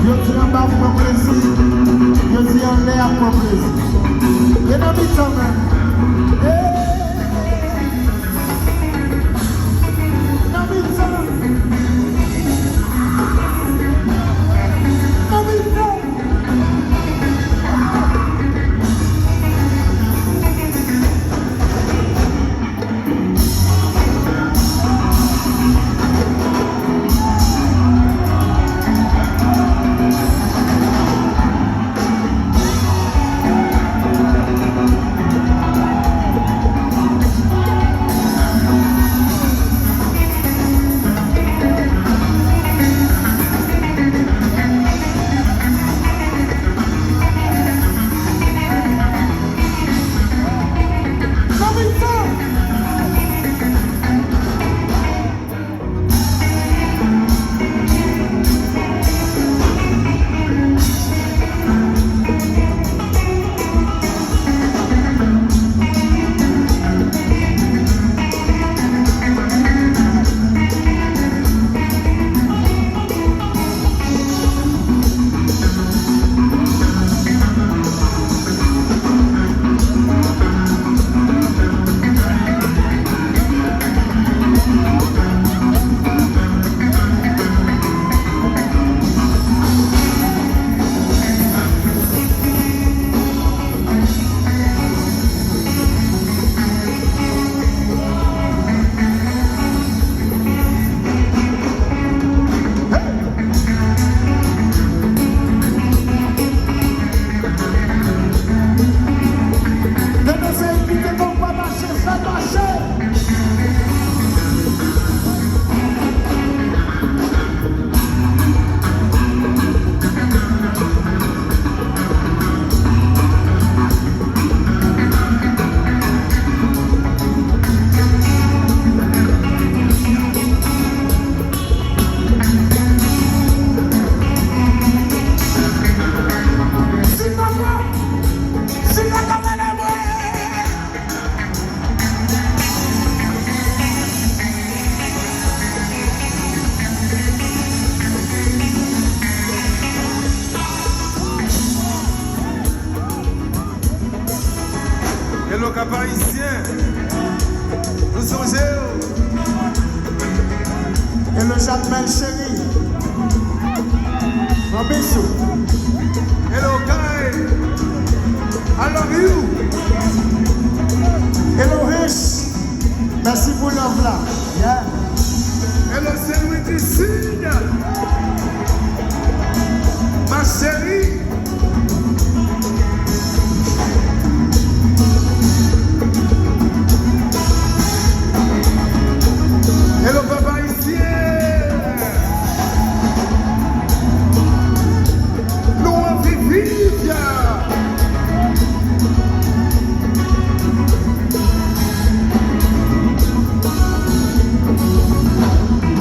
Yo dis en bas pour plaisir. Yo dis en l'air pour plaisir. Et dans le temps, Hello, Cap-Haïtien. Nous sommes et le Jacques chéri. Un bisou. Hello, Kai. I love you. Hello, Rich. Merci pour l'offre là. Yeah. Hello, celui qui signe. Ma chérie. Hello, papa ici. Nous on vit vite.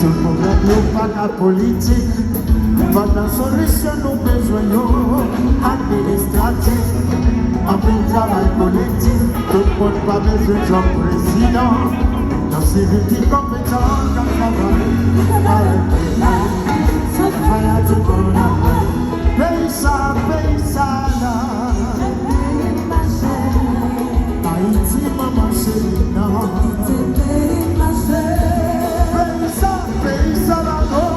Tout le problème n'est pas la politique. Pas la solution, nous besoin administratif. En plus de travail collectif, tout le monde pas besoin de job président. Dans civilité compétent, dans le travail, ça fait à tout le monde. Paye ça là. Haïti, maman chérie, non. Paye ça là, non.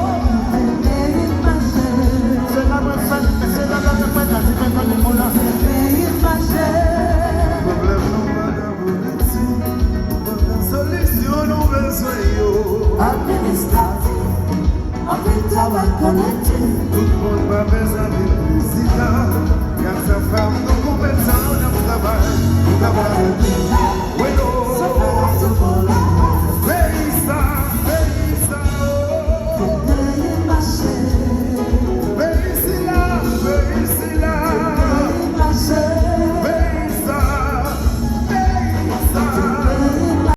C'est la même fête, c'est la même fête, la même fête, les mots là. Problème non va dans solution nous besoin. Administratif, en plus de travail collectif. Tout le monde va besoin de président. Car sa femme nous compétents dans le travail.